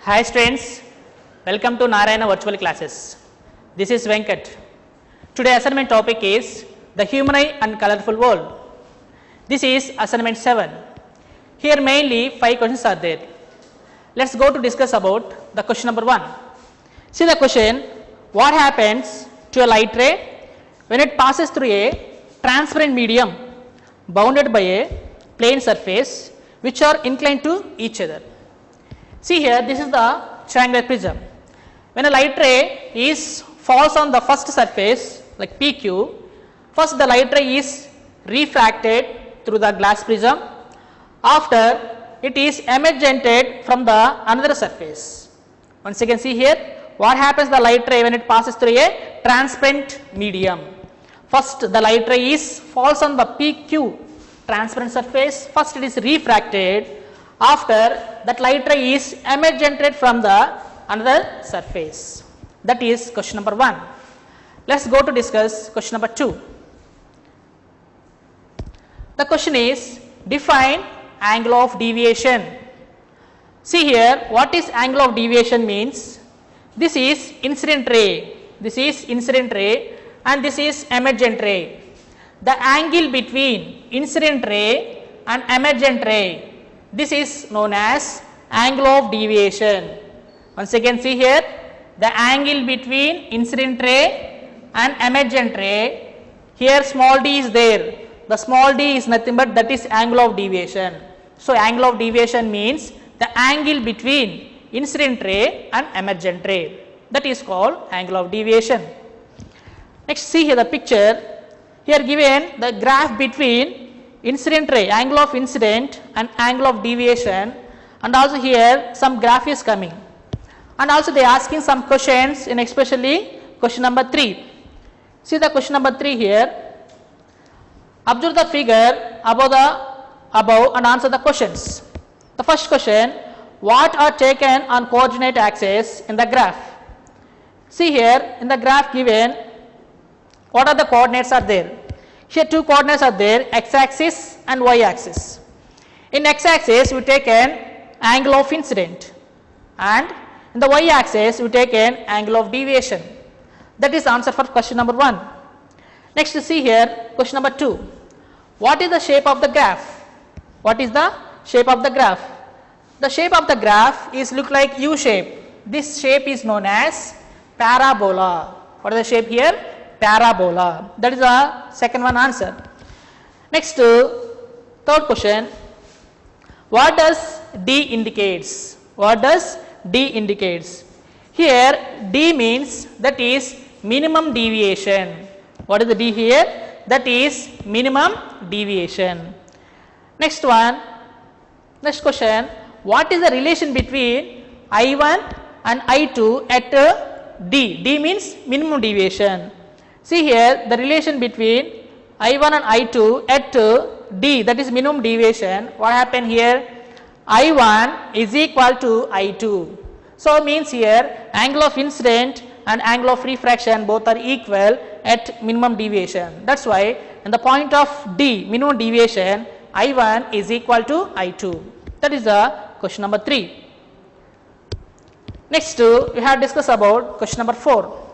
Hi students, welcome to Narayana virtual classes. This is Venkat. Today assignment topic is the human eye and colorful world. This is assignment 7. Here mainly 5 questions are there. Let's go to discuss about the question number 1. See the question, what happens to a light ray when it passes through a transparent medium bounded by a plane surface which are inclined to each other? See here, this is the triangular prism. When a light ray falls on the first surface like PQ, first the light ray is refracted through the glass prism. After it is emergented from the another surface. Once again see here, what happens to the light ray when it passes through a transparent medium? First the light ray falls on the PQ transparent surface, first it is refracted. After that light ray is emergented from the another surface. That is question number 1. Let's go to discuss question number 2. The question is, define angle of deviation. See here, what is angle of deviation means? This is incident ray, and this is emergent ray. The angle between incident ray and emergent ray, this is known as angle of deviation. Once again see here, the angle between incident ray and emergent ray, here small d is there, the small d is nothing but that is angle of deviation. So angle of deviation means the angle between incident ray and emergent ray, that is called angle of deviation. Next see here the picture, here given the graph between incident ray, angle of incident and angle of deviation, and also here some graph is coming, and also they are asking some questions in especially question number 3. See the question number 3 here, observe the figure above and answer the questions. The first question, what are taken on coordinate axis in the graph? See here in the graph given, what are the coordinates are there? Here two coordinates are there, x axis and y axis. In x axis we take an angle of incident, and in the y axis we take an angle of deviation. That is answer for question number 1. Next see here question number 2. What is the shape of the graph? What is the shape of the graph? The shape of the graph is look like U shape. This shape is known as parabola. What is the shape here? Parabola. That is the second one answer. Next third question, what does D indicates? What does D indicates? Here D means that is minimum deviation. What is the D here? That is minimum deviation. Next one, next question, what is the relation between I1 and I2 at D? D means minimum deviation. See here the relation between I1 and I2 at D, that is minimum deviation. What happened here? I1 is equal to I2. So means here angle of incident and angle of refraction both are equal at minimum deviation. That's why in the point of D, minimum deviation, I1 is equal to I2. That is the question number 3. Next we have discussed about question number 4.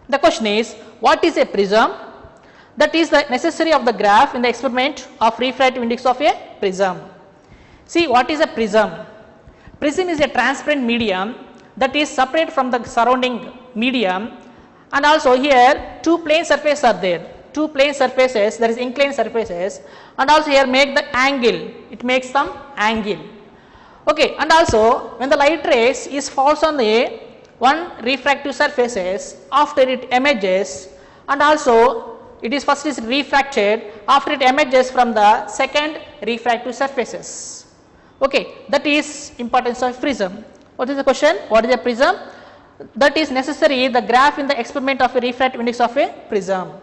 The question is, what is a prism? That is the necessary of the graph in the experiment of refractive index of a prism. See what is a prism? Prism is a transparent medium that is separate from the surrounding medium, and also here two plane surfaces are there. Two plane surfaces, that is inclined surfaces, and also here make the angle, it makes some angle. Okay, and also when the light rays falls on the one refractive surfaces, after it emerges, and also it is first is refracted, after it emerges from the second refractive surfaces. Okay, that is importance of prism. What is the question? What is a prism? That is necessary the graph in the experiment of a refractive index of a prism.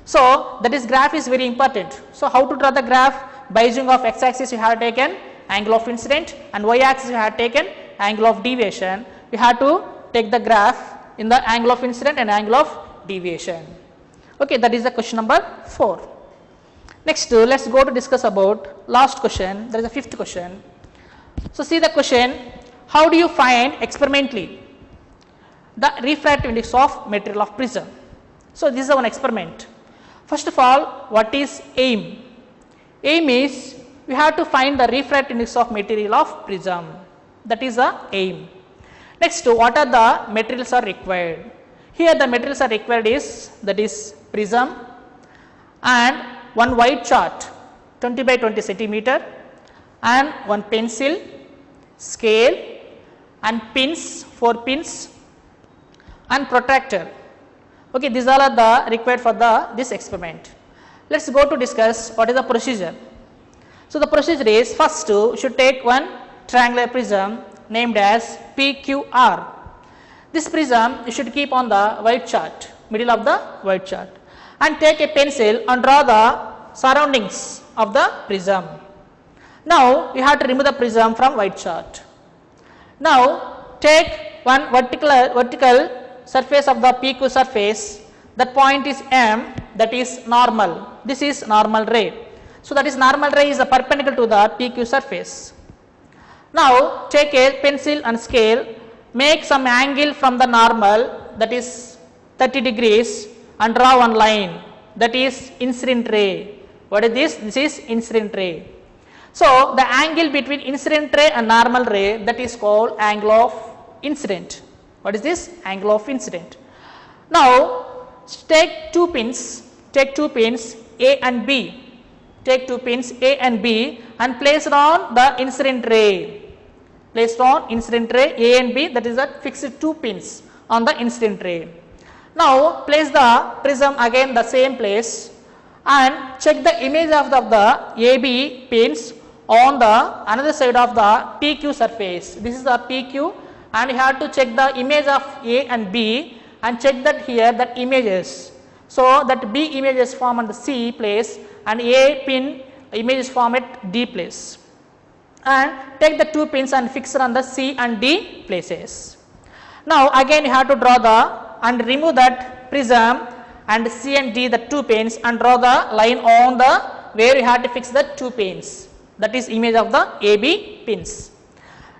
So that is graph is very important. So how to draw the graph? By using of x axis you have taken angle of incident, and y axis you have taken angle of deviation. You have to take the graph in the angle of incident and angle of deviation. Okay, that is the question number 4. Next let's go to discuss about last question, that is the 5th question. So see the question, How do you find experimentally the refractive index of material of prism? So, this is one experiment. First of all, what is aim? Aim is we have to find the refractive index of material of prism, that is the aim. Next, what are the materials are required? Here the materials are required is, that is prism and one white chart 20 by 20 centimeter and one pencil, scale and pins, 4 pins and protractor. Okay, these all are the required for this experiment. Let us go to discuss what is the procedure. So, the procedure is, first you should take one triangular prism named as PQR. This prism you should keep on the white chart, middle of the white chart, and take a pencil and draw the surroundings of the prism. Now, you have to remove the prism from white chart. Now, take one vertical surface of the PQ surface, that point is M, that is normal. This is normal ray. So, that is normal ray is perpendicular to the PQ surface. Now, take a pencil and scale, make some angle from the normal, that is 30 degrees, and draw one line, that is incident ray. What is this? This is incident ray. So, the angle between incident ray and normal ray, that is called angle of incident. What is this? Angle of incident. Now, take two pins A and B. Take 2 pins A and B and place it on the incident ray. Placed on incident ray A and B, that is that fixed 2 pins on the incident ray. Now, place the prism again the same place and check the image of the AB pins on the another side of the PQ surface. This is the PQ, and you have to check the image of A and B and check that here that images. So, that B images form on the C place and A pin images form at D place, and take the 2 pins and fix it on the C and D places. Now, again you have to draw and remove that prism and C and D, the 2 pins, and draw the line on the where you have to fix the 2 pins, that is image of the AB pins.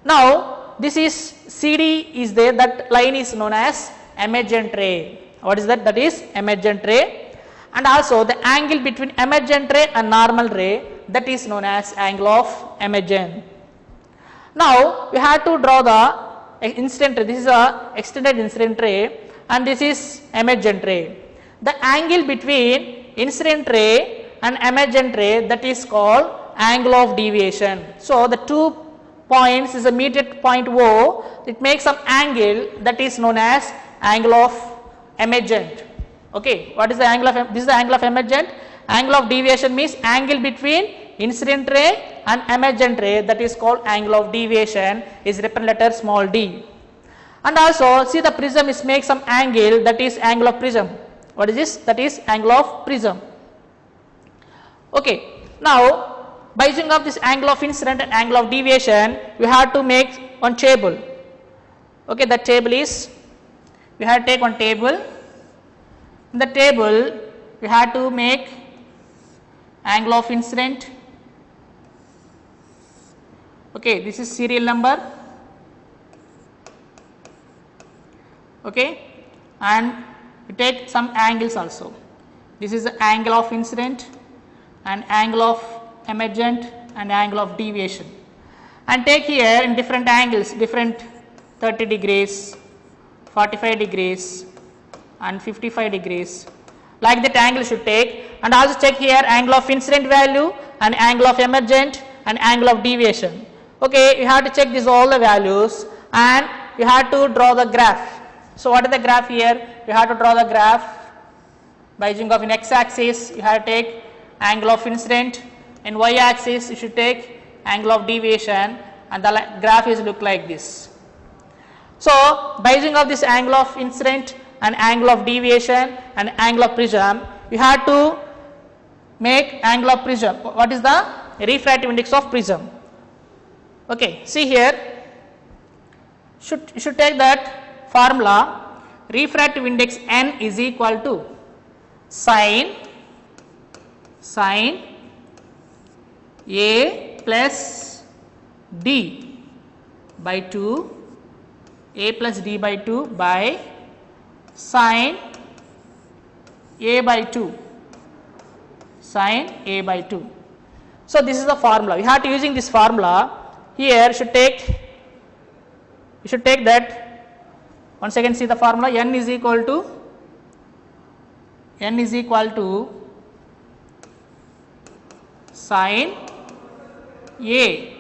Now, this is CD is there, that line is known as emergent ray. What is that? That is emergent ray. And also the angle between emergent ray and normal ray, that is known as angle of emergence. Now, we have to draw the incident ray. This is a extended incident ray and this is emergent ray. The angle between incident ray and emergent ray, that is called angle of deviation. So, the 2 points is a meet at point O, it makes some angle, that is known as angle of emergent. Okay, what is the angle of, this is the angle of emergent. Angle of deviation means angle between incident ray and emergent ray, that is called angle of deviation, is written letter small d. And also see the prism is make some angle, that is angle of prism. What is this? That is angle of prism. Okay, now by using of this angle of incident and angle of deviation, we have to make one table. Okay, the table is, we have to take one table. In the table, we have to make angle of incident. Okay, this is serial number. Okay, and we take some angles also. This is the angle of incident and angle of emergent and angle of deviation, and take here in different angles, different 30 degrees, 45 degrees and 55 degrees, like that angle should take. And also check here angle of incident value and angle of emergent and angle of deviation. Okay, you have to check these all the values and you have to draw the graph. So, what is the graph here? You have to draw the graph by using of in x axis you have to take angle of incident, in y axis you should take angle of deviation, and the graph is look like this. So, by using of this angle of incident and angle of deviation and angle of prism, you have to make angle of prism. What is the refractive index of prism? Okay, see here, you should take that formula, refractive index n is equal to sin A plus D. by 2 a plus d by 2 by sin a by 2, sin a by 2. So, this is the formula. We have to using this formula. Here you should take that. Once again see the formula. N is equal to sin a.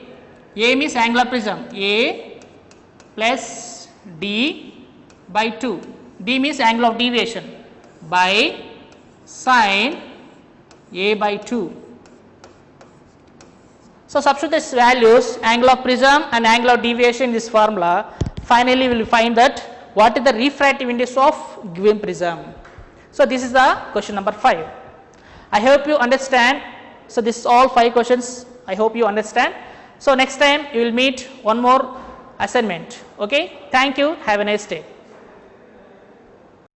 A means angular prism. A plus d by 2. D means angle of deviation by sin a by 2. So, substitute these values, angle of prism and angle of deviation in this formula. Finally, we will find that what is the refractive index of given prism. So, this is the question number 5. I hope you understand. So, this is all 5 questions. I hope you understand. So, next time you will meet one more assignment. Okay. Thank you. Have a nice day.